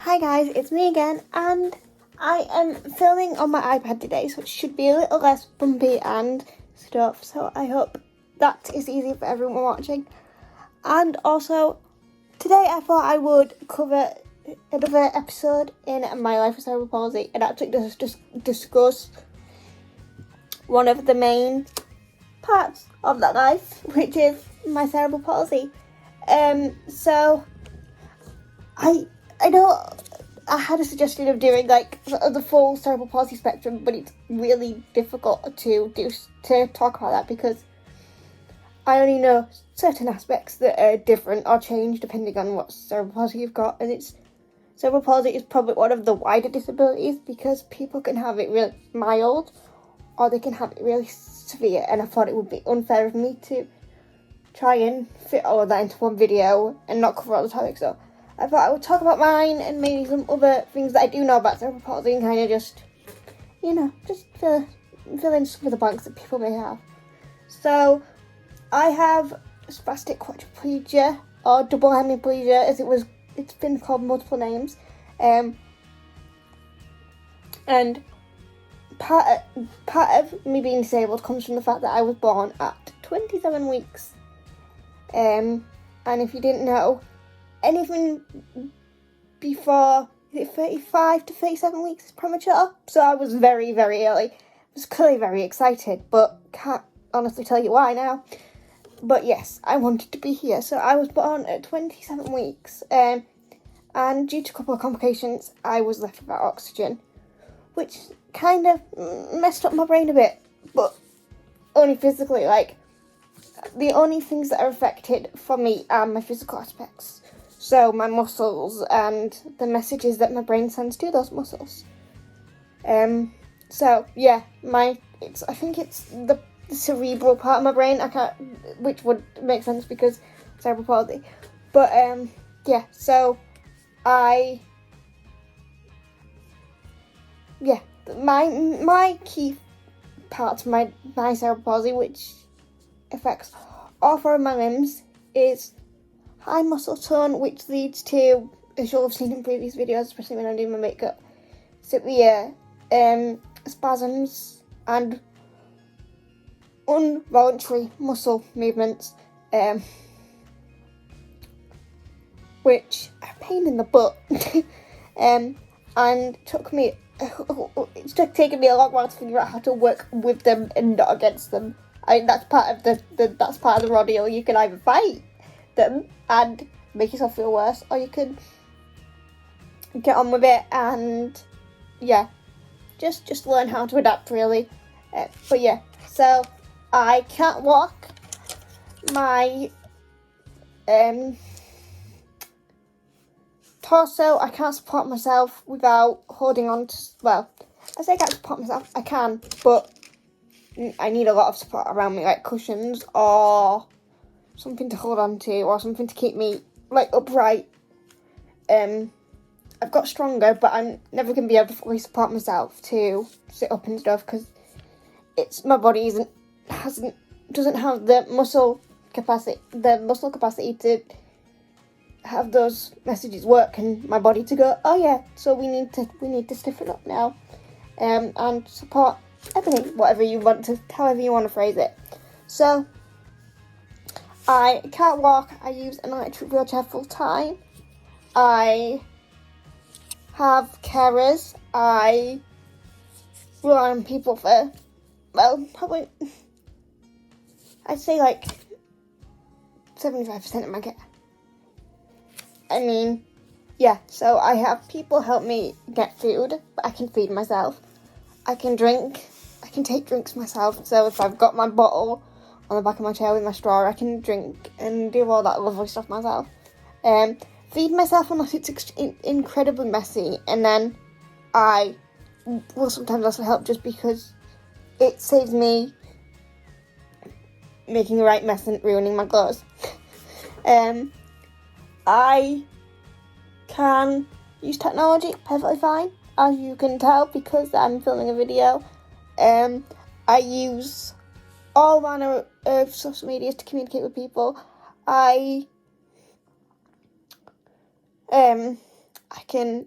Hi guys, it's me again, and I am filming on my iPad today, so it should be a little less bumpy and stuff, so I hope that is easy for everyone watching. And also, today I thought I would cover another episode in my life with cerebral palsy, and actually just discuss one of the main parts of that life, which is my cerebral palsy. So I know I had a suggestion of doing like the full cerebral palsy spectrum, but it's really difficult to talk about that because I only know certain aspects that are different or change depending on what cerebral palsy you've got, and cerebral palsy is probably one of the wider disabilities because people can have it really mild or they can have it really severe, and I thought it would be unfair of me to try and fit all of that into one video and not cover all the topics. So I thought I would talk about mine and maybe some other things that I do know about cerebral palsy and kind of just fill in some of the blanks that people may have. So I have spastic quadriplegia, or double hemiplegia as it's been called multiple names. And part of me being disabled comes from the fact that I was born at 27 weeks. And if you didn't know, anything before 35 to 37 weeks is premature. So I was very, very early. I was clearly very excited, but can't honestly tell you why now. But yes, I wanted to be here. So I was born at 27 weeks. And due to a couple of complications, I was left without oxygen, which kind of messed up my brain a bit, but only physically. Like, the only things that are affected for me are my physical aspects. So my muscles and the messages that my brain sends to those muscles. So yeah, I think it's the cerebral part of my brain. Which would make sense because cerebral palsy. But yeah. So my key parts of my cerebral palsy, which affects all four of my limbs, is high muscle tone, which leads to, as you'll have seen in previous videos, especially when I do my makeup, severe spasms and involuntary muscle movements, which are a pain in the butt, and it's taken me a long while to figure out how to work with them and not against them. I mean, that's part of the ordeal. You can either fight them and make yourself feel worse, or you can get on with it and just learn how to adapt, really. But yeah, so I can't walk. My torso, I can't support myself without holding on to, well, I say I can't support myself, I can, but I need a lot of support around me, like cushions or something to hold on to, or something to keep me like upright. I've got stronger, but I'm never going to be able to fully support myself to sit up and stuff because my body doesn't have the muscle capacity to have those messages work, and my body to go, oh yeah, so we need to stiffen up now, and support everything, however you want to phrase it. So I can't walk. I use an electric wheelchair full time. I have carers. I rely on people for, well, probably, I'd say like 75% of my care. I mean, yeah, so I have people help me get food, but I can feed myself. I can take drinks myself, so if I've got my bottle on the back of my chair with my straw, I can drink and do all that lovely stuff myself. Feed myself unless it's incredibly messy, and then I will sometimes also help just because it saves me making a right mess and ruining my clothes. I can use technology perfectly fine, as you can tell because I'm filming a video. I use all manner of social medias to communicate with people. I can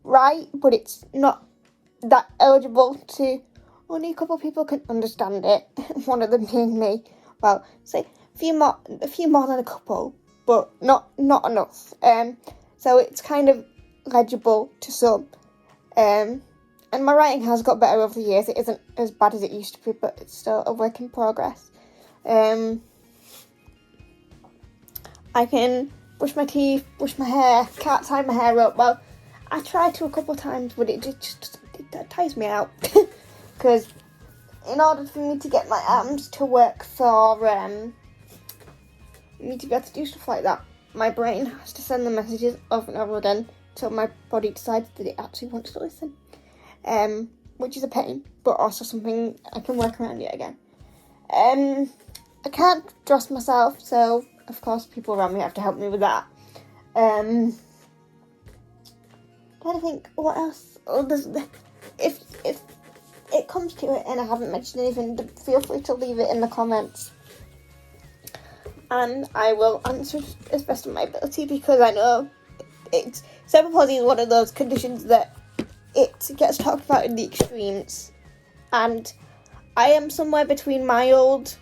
right, but it's not that eligible to. Only a couple of people can understand it. One of them being me. Well, say a few more than a couple, but not enough. So it's kind of legible to some. And my writing has got better over the years. It isn't as bad as it used to be, but it's still a work in progress. I can brush my teeth, brush my hair, can't tie my hair up. Well, I tried to a couple of times, but it tires me out. Because in order for me to get my arms to work for me to be able to do stuff like that, my brain has to send the messages over and over again until my body decides that it actually wants to listen. Which is a pain, but also something I can work around yet again. I can't dress myself, so of course people around me have to help me with that. I think what else? If it comes to it and I haven't mentioned anything, feel free to leave it in the comments. And I will answer as best of my ability, because I know cerebral palsy is one of those conditions that it gets talked about in the extremes. And I am somewhere between mild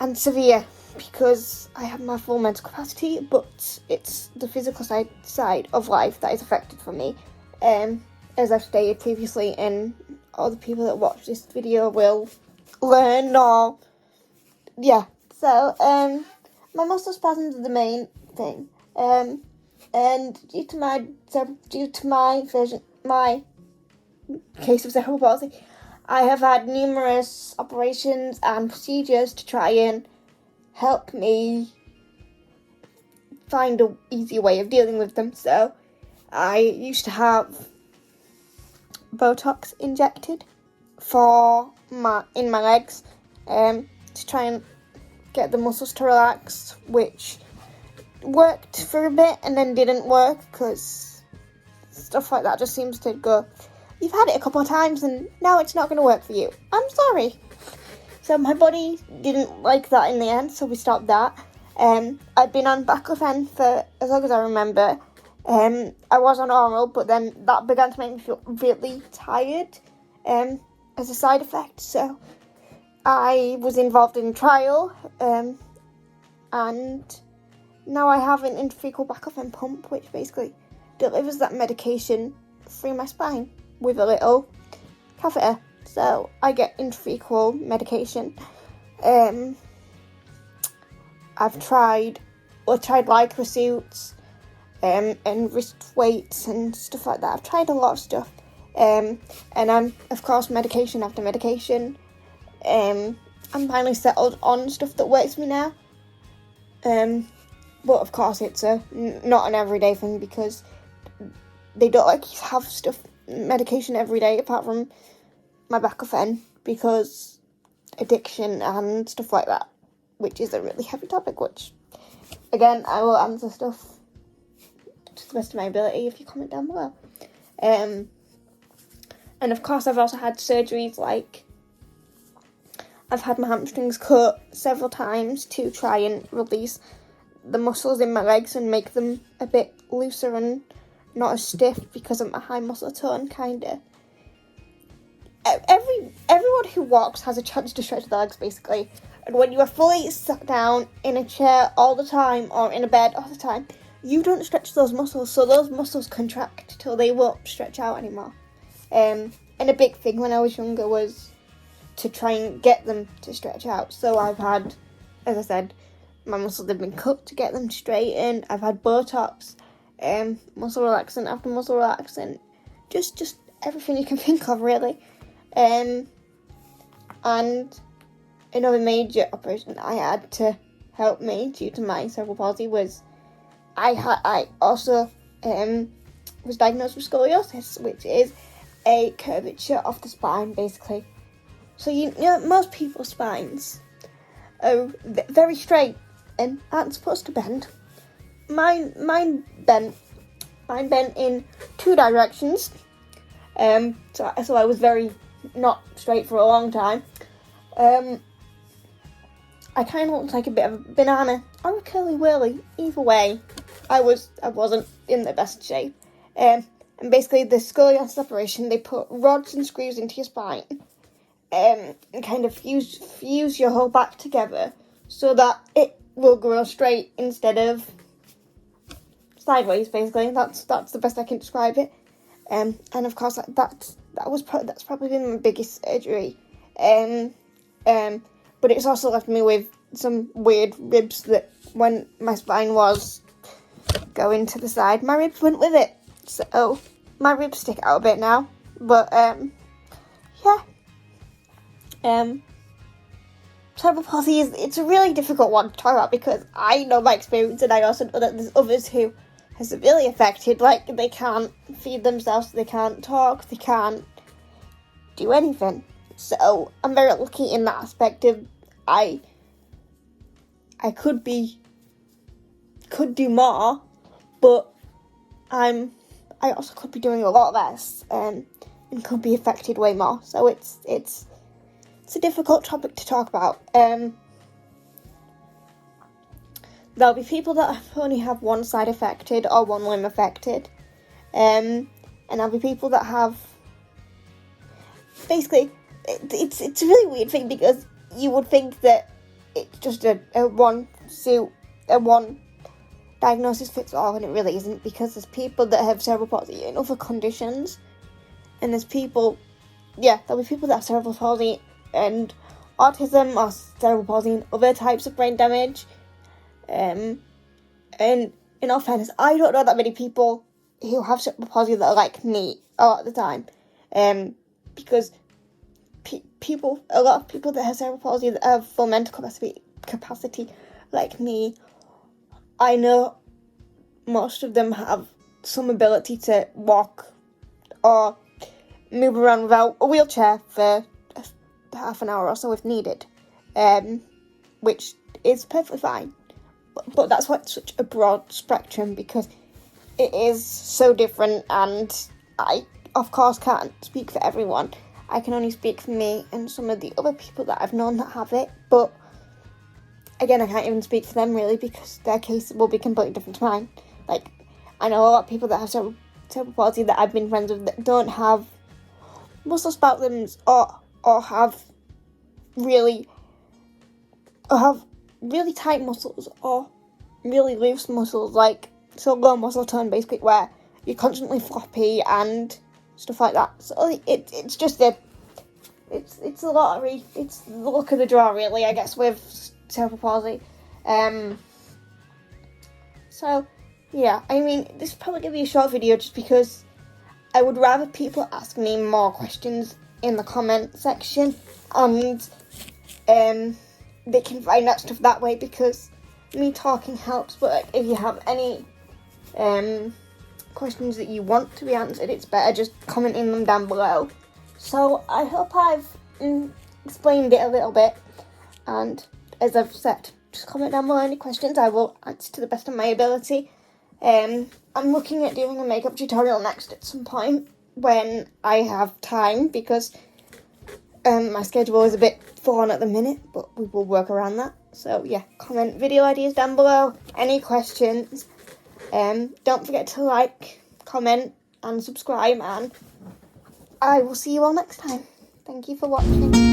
and severe, because I have my full mental capacity, but it's the physical side of life that is affected for me. As I've stated previously, and all the people that watch this video will learn, or yeah. So my muscle spasms are the main thing. And due to my case of cerebral palsy, I have had numerous operations and procedures to try and help me find an easier way of dealing with them. So I used to have Botox injected in my legs to try and get the muscles to relax, which worked for a bit and then didn't work, because stuff like that just seems to go, you've had it a couple of times and now it's not going to work for you. I'm sorry. So my body didn't like that in the end, so we stopped that. I'd been on baclofen for as long as I remember. I was on oral, but then that began to make me feel really tired as a side effect. So I was involved in a trial, and now I have an intrathecal baclofen pump, which basically delivers that medication through my spine with a little catheter. So I get intrathecal medication. I've tried lycra suits, and wrist weights and stuff like that. I've tried a lot of stuff. And I'm, of course, medication after medication. I'm finally settled on stuff that works for me now. But of course it's not an everyday thing, because they don't like you to have medication every day apart from my baclofen, because addiction and stuff like that, which is a really heavy topic, which again I will answer stuff to the best of my ability if you comment down below. And of course I've also had surgeries, like I've had my hamstrings cut several times to try and release the muscles in my legs and make them a bit looser and not as stiff, because of my high muscle tone, kinda. Everyone who walks has a chance to stretch their legs, basically. And when you are fully sat down in a chair all the time, or in a bed all the time, you don't stretch those muscles, so those muscles contract till they won't stretch out anymore. And a big thing when I was younger was to try and get them to stretch out. So I've had, as I said, my muscles have been cut to get them straightened. I've had Botox, muscle relaxant after muscle relaxant, just everything you can think of, really. And another major operation I had to help me due to my cerebral palsy was I also was diagnosed with scoliosis, which is a curvature of the spine, basically. So you know, most people's spines are very straight and aren't supposed to bend. Mine bent in two directions. So I was very not straight for a long time. I kind of looked like a bit of a banana or a curly whirly. Either way, I wasn't in the best shape. And basically the scoliosis operation, they put rods and screws into your spine, and kind of fuse your whole back together so that it will grow straight instead of sideways. Basically, that's the best I can describe it. And of course that's probably been my biggest surgery. But it's also left me with some weird ribs that when my spine was going to the side, my ribs went with it. So my ribs stick out a bit now. But cerebral palsy it's a really difficult one to talk about because I know my experience and I also know that there's others who are severely affected. Like, they can't feed themselves, they can't talk, they can't do anything. So I'm very lucky in that aspect of I could do more, but I also could be doing a lot less, and could be affected way more. So it's a difficult topic to talk about. There'll be people that only have one side affected or one limb affected, and there'll be people that have basically. It's a really weird thing because you would think that it's just a one diagnosis fits all, and it really isn't, because there's people that have cerebral palsy and other conditions, and there's people, there'll be people that have cerebral palsy and autism or cerebral palsy and other types of brain damage. And in all fairness, I don't know that many people who have cerebral palsy that are like me a lot of the time, because a lot of people that have cerebral palsy that have full mental capacity like me, I know most of them have some ability to walk or move around without a wheelchair for half an hour or so if needed, which is perfectly fine. But that's why it's such a broad spectrum, because it is so different, and I, of course, can't speak for everyone. I can only speak for me and some of the other people that I've known that have it, but again, I can't even speak for them really, because their case will be completely different to mine. Like, I know a lot of people that have cerebral palsy that I've been friends with that don't have muscle spasms or have really tight muscles or really loose muscles, like so low muscle tone basically, where you're constantly floppy and stuff like that. So it's just it's a lottery. It's the luck of the draw, really, I guess, with cerebral palsy. So yeah, I mean, this is probably gonna be a short video just because I would rather people ask me more questions in the comment section, and they can find out stuff that way, because me talking helps. But like, if you have any questions that you want to be answered, it's better just commenting them down below. So I hope I've explained it a little bit, and as I've said, just comment down below any questions. I will answer to the best of my ability. I'm looking at doing a makeup tutorial next at some point when I have time, because my schedule is a bit full on at the minute, but we will work around that. So yeah, comment video ideas down below, any questions. Don't forget to like, comment and subscribe, and I will see you all next time. Thank you for watching.